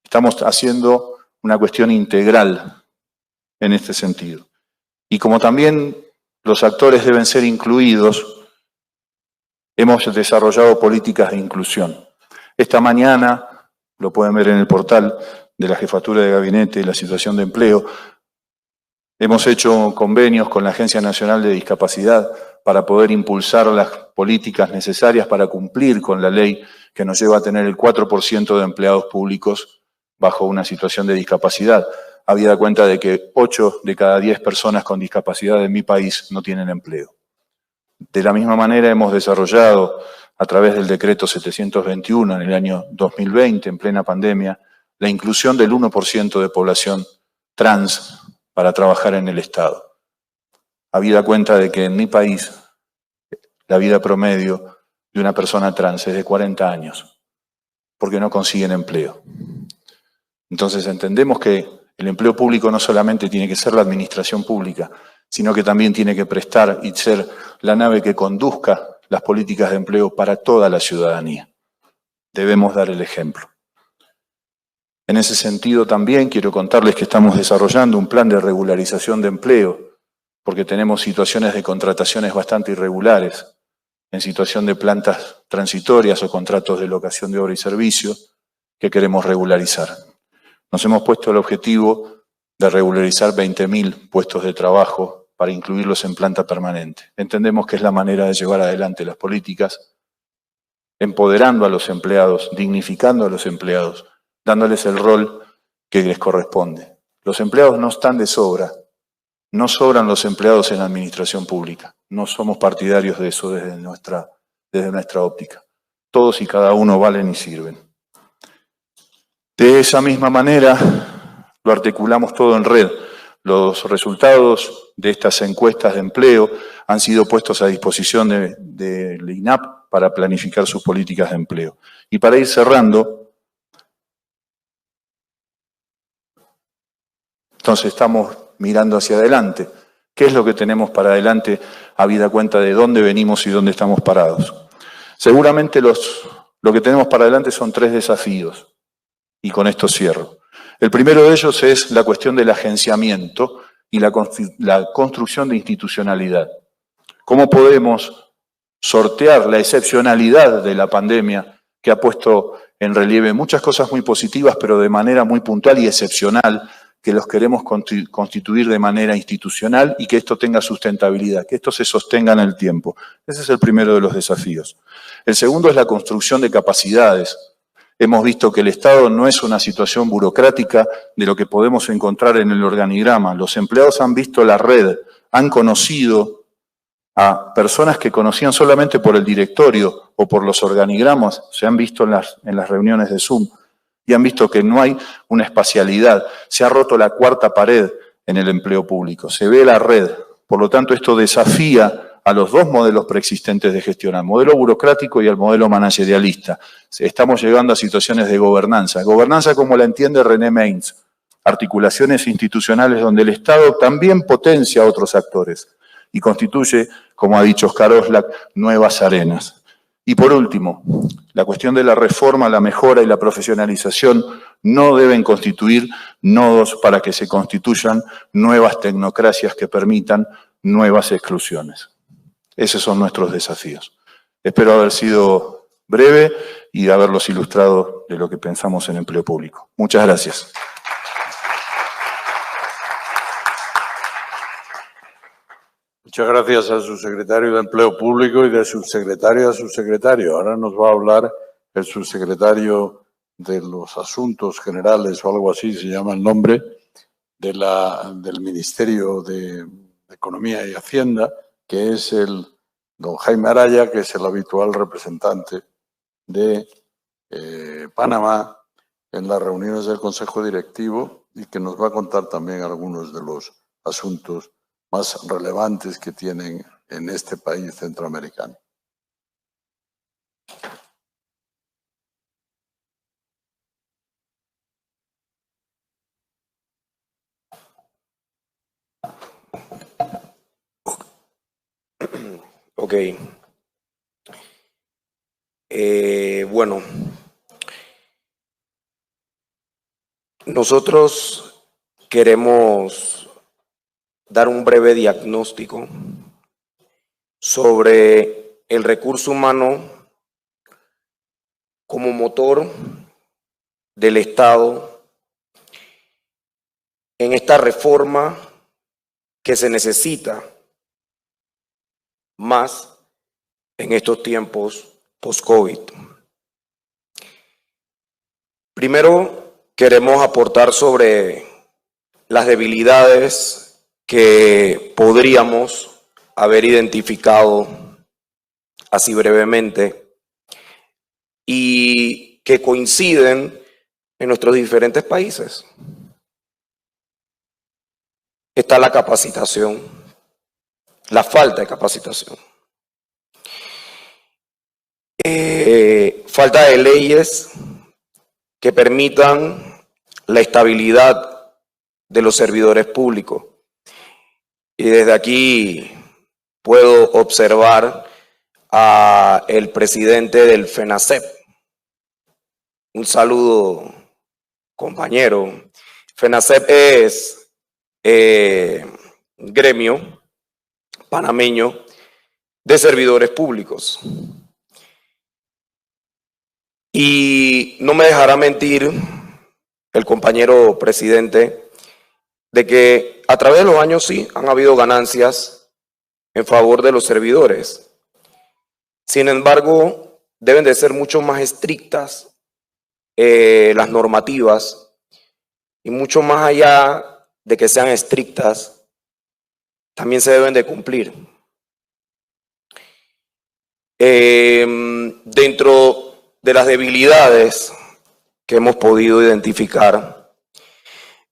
Estamos haciendo una cuestión integral en este sentido. Y como también los actores deben ser incluidos, hemos desarrollado políticas de inclusión. Esta mañana, lo pueden ver en el portal de la Jefatura de Gabinete y la Situación de Empleo, hemos hecho convenios con la Agencia Nacional de Discapacidad para poder impulsar las políticas necesarias para cumplir con la ley que nos lleva a tener el 4% de empleados públicos bajo una situación de discapacidad. Habida cuenta de que 8 de cada 10 personas con discapacidad en mi país no tienen empleo. De la misma manera hemos desarrollado a través del decreto 721 en el año 2020, en plena pandemia, la inclusión del 1% de población trans para trabajar en el Estado. Habida cuenta de que en mi país la vida promedio de una persona trans es de 40 años, porque no consiguen empleo. Entonces entendemos que el empleo público no solamente tiene que ser la administración pública, sino que también tiene que prestar y ser la nave que conduzca las políticas de empleo para toda la ciudadanía. Debemos dar el ejemplo. En ese sentido también quiero contarles que estamos desarrollando un plan de regularización de empleo, porque tenemos situaciones de contrataciones bastante irregulares, en situación de plantas transitorias o contratos de locación de obra y servicio que queremos regularizar. Nos hemos puesto el objetivo de regularizar 20.000 puestos de trabajo para incluirlos en planta permanente. Entendemos que es la manera de llevar adelante las políticas, empoderando a los empleados, dignificando a los empleados, dándoles el rol que les corresponde. Los empleados no están de sobra, no sobran los empleados en la administración pública. No somos partidarios de eso desde nuestra óptica. Todos y cada uno valen y sirven. De esa misma manera, lo articulamos todo en red. Los resultados de estas encuestas de empleo han sido puestos a disposición del INAP para planificar sus políticas de empleo. Y para ir cerrando, entonces estamos mirando hacia adelante. ¿Qué es lo que tenemos para adelante, habida cuenta de dónde venimos y dónde estamos parados? Seguramente lo que tenemos para adelante son 3 desafíos. Y con esto cierro. El primero de ellos es la cuestión del agenciamiento y la construcción de institucionalidad. ¿Cómo podemos sortear la excepcionalidad de la pandemia que ha puesto en relieve muchas cosas muy positivas, pero de manera muy puntual y excepcional, que los queremos constituir de manera institucional y que esto tenga sustentabilidad, que esto se sostenga en el tiempo? Ese es el primero de los desafíos. El segundo es la construcción de capacidades. Hemos visto que el Estado no es una situación burocrática de lo que podemos encontrar en el organigrama. Los empleados han visto la red, han conocido a personas que conocían solamente por el directorio o por los organigramas, se han visto en las reuniones de Zoom y han visto que no hay una espacialidad. Se ha roto la cuarta pared en el empleo público, se ve la red. Por lo tanto, esto desafía a los 2 modelos preexistentes de gestión, al modelo burocrático y al modelo managerialista. Estamos llegando a situaciones de gobernanza. Gobernanza como la entiende René Meins. Articulaciones institucionales donde el Estado también potencia a otros actores y constituye, como ha dicho Oscar Oslak, nuevas arenas. Y por último, la cuestión de la reforma, la mejora y la profesionalización no deben constituir nodos para que se constituyan nuevas tecnocracias que permitan nuevas exclusiones. Esos son nuestros desafíos. Espero haber sido breve y haberlos ilustrado de lo que pensamos en empleo público. Muchas gracias. Muchas gracias al subsecretario de Empleo Público y de subsecretario a subsecretario. Ahora nos va a hablar el subsecretario de los Asuntos Generales o algo así se llama el nombre, del Ministerio de Economía y Hacienda, que es el don Jaime Araya, que es el habitual representante de Panamá en las reuniones del Consejo Directivo y que nos va a contar también algunos de los asuntos más relevantes que tienen en este país centroamericano. Ok. Bueno, nosotros queremos dar un breve diagnóstico sobre el recurso humano como motor del Estado en esta reforma que se necesita más en estos tiempos post-COVID. Primero, queremos aportar sobre las debilidades que podríamos haber identificado así brevemente y que coinciden en nuestros diferentes países. Está la capacitación, la falta de capacitación. Falta de leyes que permitan la estabilidad de los servidores públicos. Y desde aquí puedo observar al presidente del FENACEP. Un saludo, compañero. FENACEP es gremio panameño de servidores públicos. Y no me dejará mentir el compañero presidente de que a través de los años sí han habido ganancias en favor de los servidores. Sin embargo, deben de ser mucho más estrictas las normativas y mucho más allá de que sean estrictas, también se deben de cumplir. Dentro de las debilidades que hemos podido identificar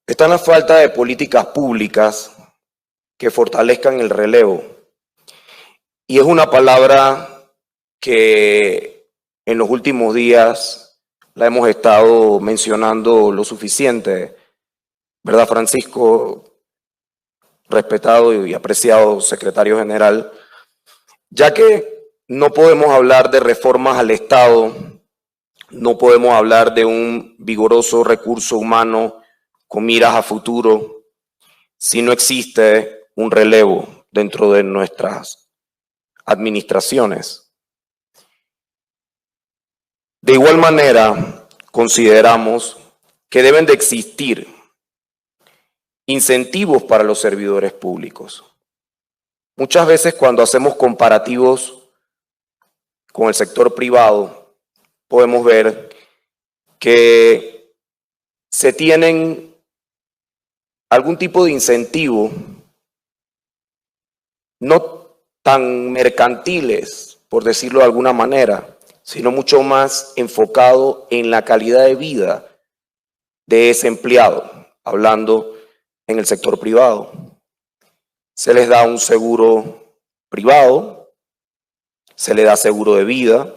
está la falta de políticas públicas que fortalezcan el relevo. Y es una palabra que en los últimos días la hemos estado mencionando lo suficiente, ¿verdad, Francisco? Respetado y apreciado secretario general, ya que no podemos hablar de reformas al Estado, no podemos hablar de un vigoroso recurso humano con miras a futuro si no existe un relevo dentro de nuestras administraciones. De igual manera, consideramos que deben de existir incentivos para los servidores públicos. Muchas veces cuando hacemos comparativos con el sector privado, podemos ver que se tienen algún tipo de incentivo, no tan mercantiles, por decirlo de alguna manera, sino mucho más enfocado en la calidad de vida de ese empleado, hablando en el sector privado. Se les da un seguro privado, se le da seguro de vida,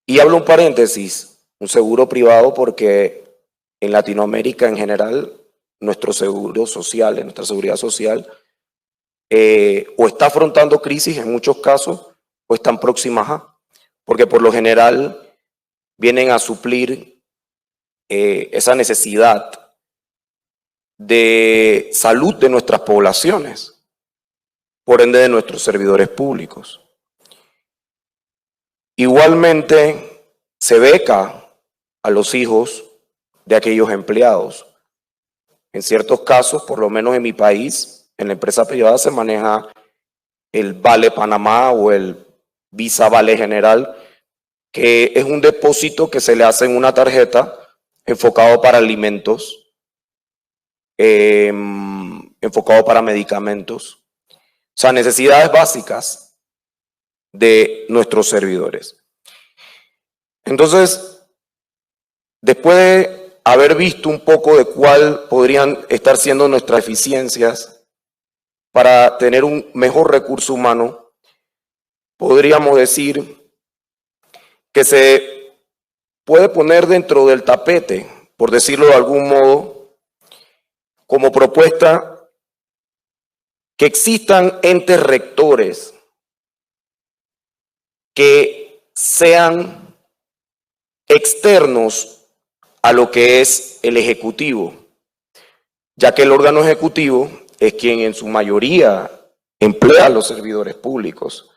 y hablo un paréntesis, un seguro privado porque en Latinoamérica en general, nuestro seguro social, nuestra seguridad social, o está afrontando crisis en muchos casos, o están próximas a, porque por lo general vienen a suplir esa necesidad de salud de nuestras poblaciones, por ende de nuestros servidores públicos. Igualmente se beca a los hijos de aquellos empleados. En ciertos casos, por lo menos en mi país, en la empresa privada se maneja el Vale Panamá o el Visa Vale General, que es un depósito que se le hace en una tarjeta enfocado para alimentos, enfocado para medicamentos, o sea, necesidades básicas de nuestros servidores. Entonces, después de haber visto un poco de cuál podrían estar siendo nuestras deficiencias para tener un mejor recurso humano, podríamos decir que se puede poner dentro del tapete, por decirlo de algún modo, como propuesta que existan entes rectores que sean externos a lo que es el Ejecutivo, ya que el órgano ejecutivo es quien en su mayoría emplea a los servidores públicos.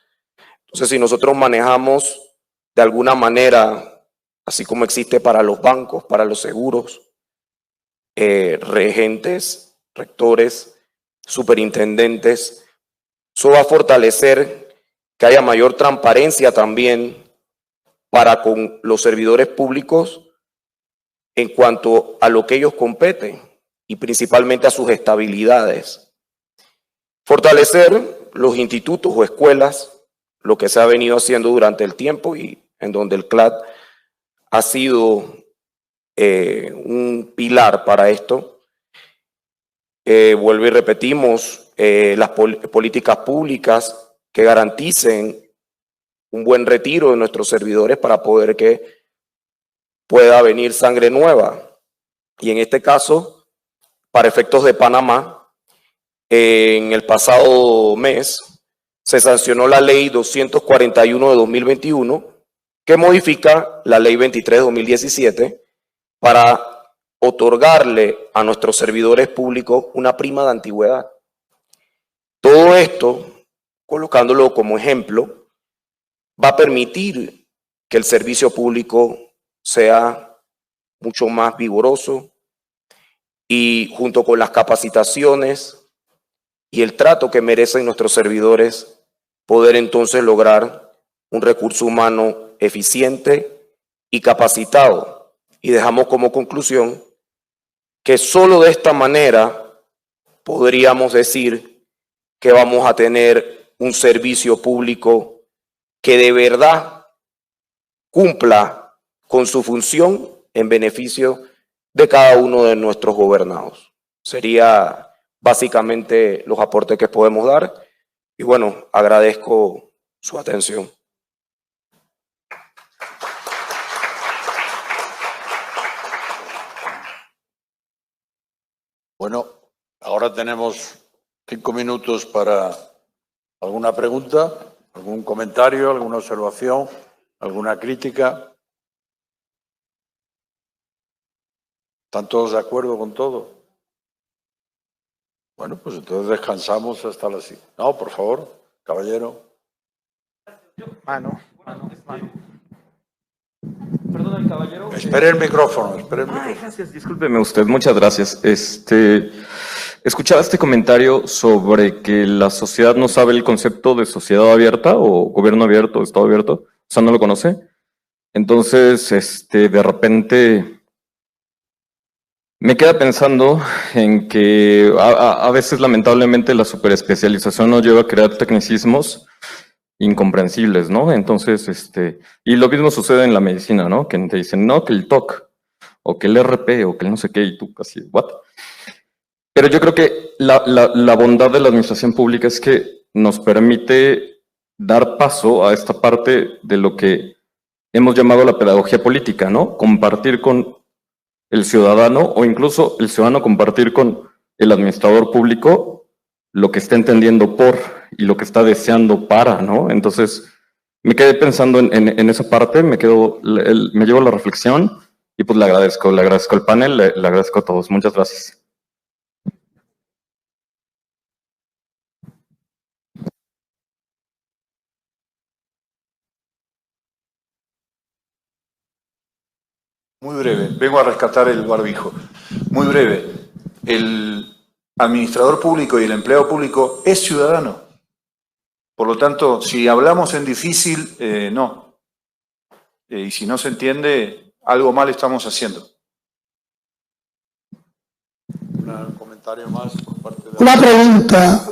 Entonces, si nosotros manejamos de alguna manera, así como existe para los bancos, para los seguros, regentes, rectores, superintendentes, eso va a fortalecer que haya mayor transparencia también para con los servidores públicos en cuanto a lo que ellos competen y principalmente a sus estabilidades. Fortalecer los institutos o escuelas, lo que se ha venido haciendo durante el tiempo y en donde el CLAD ha sido un pilar para esto. Vuelvo y repetimos, las políticas públicas que garanticen un buen retiro de nuestros servidores para poder que pueda venir sangre nueva. Y en este caso, para efectos de Panamá, en el pasado mes se sancionó la ley 241 de 2021 que modifica la ley 23 de 2017 para otorgarle a nuestros servidores públicos una prima de antigüedad. Todo esto, colocándolo como ejemplo, va a permitir que el servicio público sea mucho más vigoroso y junto con las capacitaciones y el trato que merecen nuestros servidores, poder entonces lograr un recurso humano eficiente y capacitado. Y dejamos como conclusión que solo de esta manera podríamos decir que vamos a tener un servicio público que de verdad cumpla con su función en beneficio de cada uno de nuestros gobernados. Sería básicamente los aportes que podemos dar y bueno, agradezco su atención. Bueno, ahora tenemos 5 minutos para alguna pregunta, algún comentario, alguna observación, alguna crítica. ¿Están todos de acuerdo con todo? Bueno, pues entonces descansamos hasta las 5. No, por favor, caballero. Mano. Perdón, el caballero. Espere el micrófono, espere el micrófono. Gracias, discúlpeme usted, muchas gracias. Escuchaba este comentario sobre que la sociedad no sabe el concepto de sociedad abierta o gobierno abierto o estado abierto, o sea, no lo conoce. Entonces, de repente me queda pensando en que a veces lamentablemente la superespecialización nos lleva a crear tecnicismos incomprensibles, ¿no? Entonces, y lo mismo sucede en la medicina, ¿no? Que te dicen, no, que el TOC, o que el RP, o que el no sé qué, y tú casi, ¿what? Pero yo creo que la bondad de la administración pública es que nos permite dar paso a esta parte de lo que hemos llamado la pedagogía política, ¿no? Compartir con el ciudadano, o incluso el ciudadano compartir con el administrador público lo que está entendiendo por y lo que está deseando para, ¿no? Entonces, me quedé pensando en esa parte, me llevo la reflexión y pues le agradezco al panel, le agradezco a todos. Muchas gracias. Muy breve, vengo a rescatar el barbijo. Muy breve, el administrador público y el empleado público es ciudadano. Por lo tanto, si hablamos en difícil, no. Y si no se entiende, algo mal estamos haciendo. Un comentario más por parte de... Una pregunta.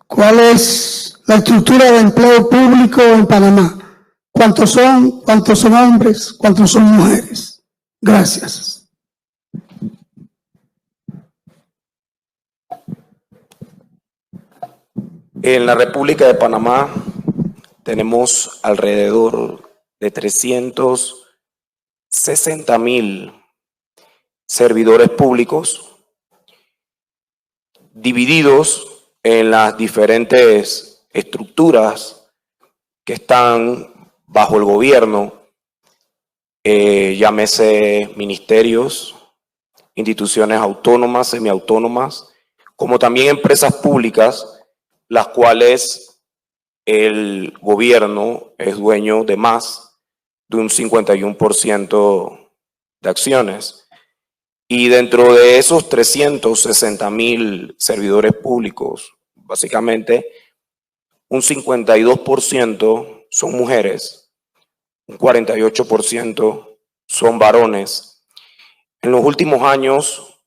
¿Cuál es la estructura de empleo público en Panamá? ¿Cuántos son? ¿Cuántos son hombres? ¿Cuántos son mujeres? Gracias. Bueno, En la República de Panamá tenemos alrededor de 360,000 servidores públicos divididos en las diferentes estructuras que están bajo el gobierno, llámese ministerios, instituciones autónomas, semiautónomas, como también empresas públicas, las cuales el gobierno es dueño de más de un 51% de acciones. Y dentro de esos 360,000 servidores públicos, básicamente un 52% son mujeres, un 48% son varones. En los últimos años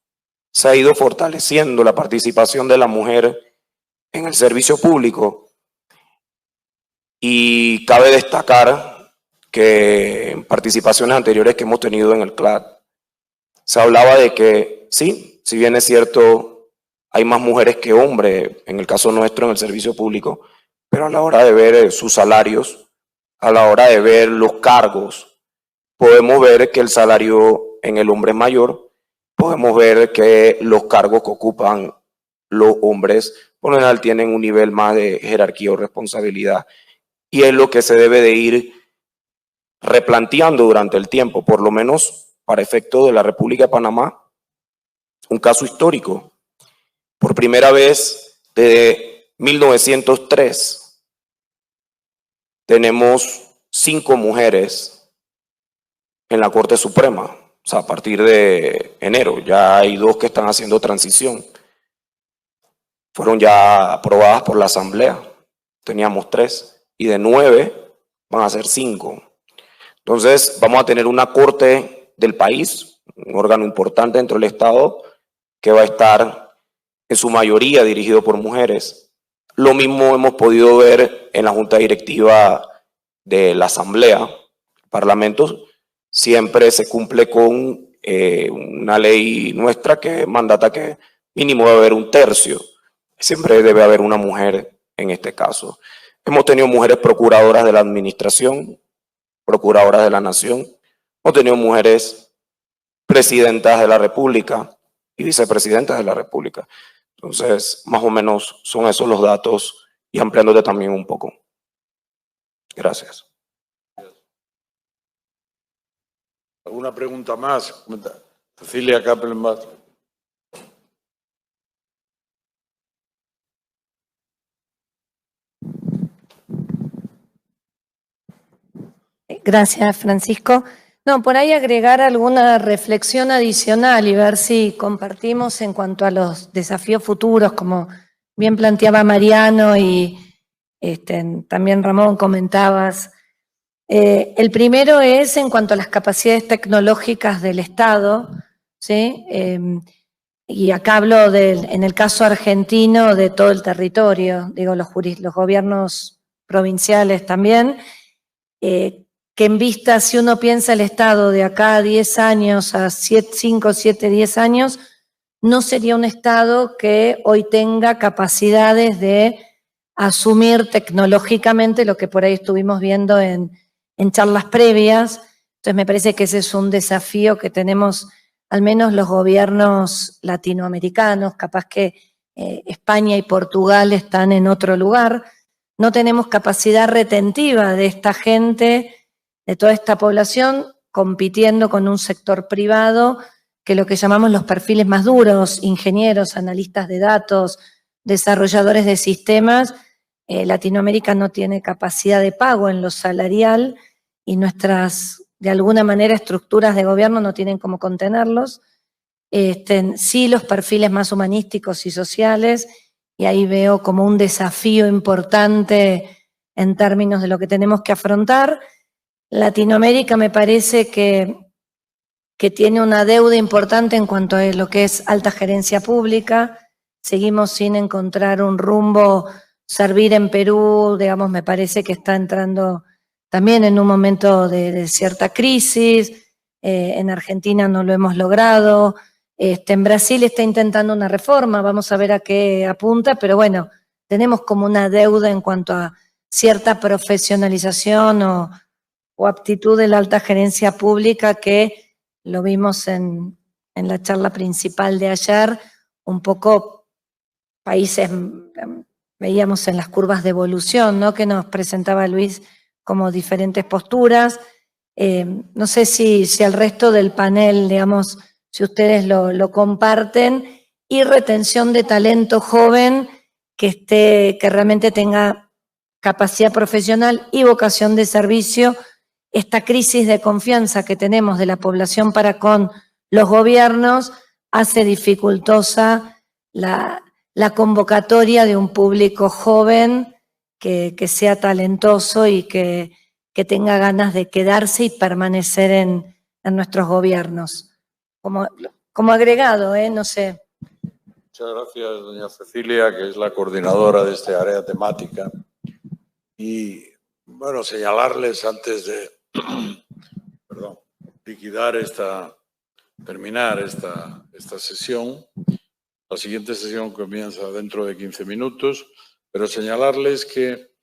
se ha ido fortaleciendo la participación de la mujer en el servicio público y cabe destacar que en participaciones anteriores que hemos tenido en el CLAD se hablaba de que sí, si bien es cierto, hay más mujeres que hombres, en el caso nuestro en el servicio público, pero a la hora de ver sus salarios, a la hora de ver los cargos, podemos ver que el salario en el hombre es mayor, podemos ver que los cargos que ocupan los hombres por lo general tienen un nivel más de jerarquía o responsabilidad, y es lo que se debe de ir replanteando durante el tiempo, por lo menos para efecto de la República de Panamá, un caso histórico. Por primera vez desde 1903 tenemos 5 mujeres en la Corte Suprema. O sea, a partir de enero ya hay 2 que están haciendo transición. Fueron ya aprobadas por la Asamblea. Teníamos 3 y de 9 van a ser 5. Entonces vamos a tener una Corte del país, un órgano importante dentro del Estado que va a estar en su mayoría dirigido por mujeres. Lo mismo hemos podido ver en la Junta Directiva de la Asamblea, el Parlamento. Siempre se cumple con una ley nuestra que mandata que mínimo debe haber 1/3. Siempre debe haber una mujer en este caso. Hemos tenido mujeres procuradoras de la administración, procuradoras de la nación. Hemos tenido mujeres presidentas de la República y vicepresidentas de la República. Entonces, más o menos son esos los datos y ampliándote también un poco. Gracias. ¿Alguna pregunta más? Cecilia Kappelbach. Gracias, Francisco. No, por ahí agregar alguna reflexión adicional y ver si compartimos en cuanto a los desafíos futuros, como bien planteaba Mariano y también Ramón comentabas. El primero es en cuanto a las capacidades tecnológicas del Estado, ¿sí? Y acá hablo en el caso argentino de todo el territorio, digo los gobiernos provinciales también, que en vista, si uno piensa el Estado de acá a 10 años, a 5, 7, 10 años, no sería un Estado que hoy tenga capacidades de asumir tecnológicamente lo que por ahí estuvimos viendo en charlas previas. Entonces me parece que ese es un desafío que tenemos al menos los gobiernos latinoamericanos, capaz que España y Portugal están en otro lugar. No tenemos capacidad retentiva de esta gente, de toda esta población, compitiendo con un sector privado que lo que llamamos los perfiles más duros, ingenieros, analistas de datos, desarrolladores de sistemas. Latinoamérica no tiene capacidad de pago en lo salarial y nuestras, de alguna manera, estructuras de gobierno no tienen cómo contenerlos. Sí, los perfiles más humanísticos y sociales, y ahí veo como un desafío importante en términos de lo que tenemos que afrontar. Latinoamérica me parece que tiene una deuda importante en cuanto a lo que es alta gerencia pública. Seguimos sin encontrar un rumbo. Servir en Perú, digamos, me parece que está entrando también en un momento de cierta crisis. En Argentina no lo hemos logrado. En Brasil está intentando una reforma, vamos a ver a qué apunta, pero bueno, tenemos como una deuda en cuanto a cierta profesionalización o aptitud de la alta gerencia pública, que lo vimos en la charla principal de ayer, un poco países, veíamos en las curvas de evolución, ¿no?, que nos presentaba Luis como diferentes posturas. No sé si el resto del panel, digamos, si ustedes lo comparten, y retención de talento joven que realmente tenga capacidad profesional y vocación de servicio. Esta crisis de confianza que tenemos de la población para con los gobiernos hace dificultosa la convocatoria de un público joven que sea talentoso y que tenga ganas de quedarse y permanecer en nuestros gobiernos. Como agregado, no sé. Muchas gracias, doña Cecilia, que es la coordinadora de esta área temática. Y, bueno, señalarles antes de terminar esta sesión. La siguiente sesión comienza dentro de 15 minutos, pero señalarles que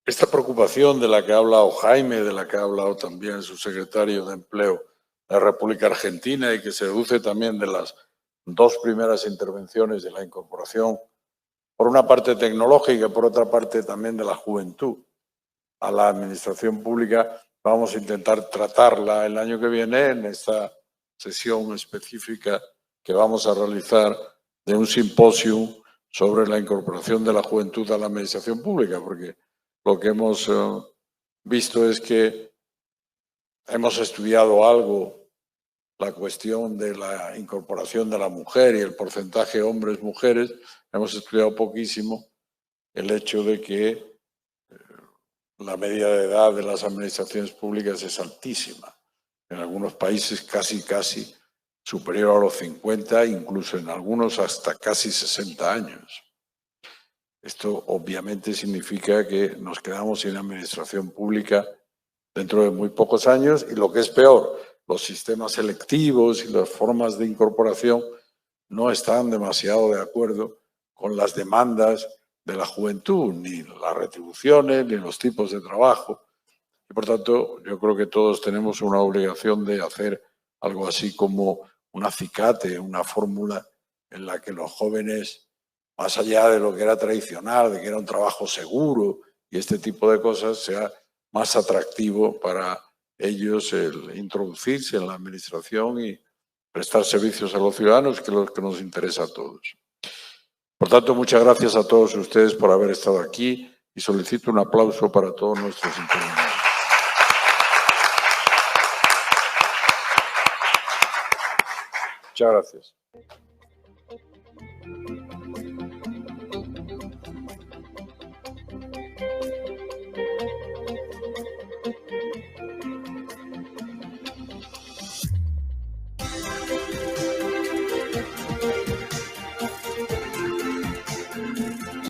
esta preocupación de la que ha hablado Jaime, de la que ha hablado también su secretario de Empleo de la República Argentina, y que se deduce también de las dos primeras intervenciones de la incorporación, por una parte tecnológica y por otra parte también de la juventud a la administración pública, vamos a intentar tratarla el año que viene en esta sesión específica que vamos a realizar de un simposio sobre la incorporación de la juventud a la administración pública, porque lo que hemos visto es que hemos estudiado algo la cuestión de la incorporación de la mujer y el porcentaje hombres-mujeres, hemos estudiado poquísimo el hecho de que la media de edad de las administraciones públicas es altísima. En algunos países casi superior a los 50, incluso en algunos hasta casi 60 años. Esto obviamente significa que nos quedamos sin administración pública dentro de muy pocos años, y lo que es peor, los sistemas selectivos y las formas de incorporación no están demasiado de acuerdo con las demandas de la juventud, ni las retribuciones, ni los tipos de trabajo. Y por tanto, yo creo que todos tenemos una obligación de hacer algo así como un acicate, una fórmula en la que los jóvenes, más allá de lo que era tradicional, de que era un trabajo seguro y este tipo de cosas, sea más atractivo para ellos el introducirse en la administración y prestar servicios a los ciudadanos, que es lo que nos interesa a todos. Por tanto, muchas gracias a todos ustedes por haber estado aquí y solicito un aplauso para todos nuestros intervenientes. Muchas gracias.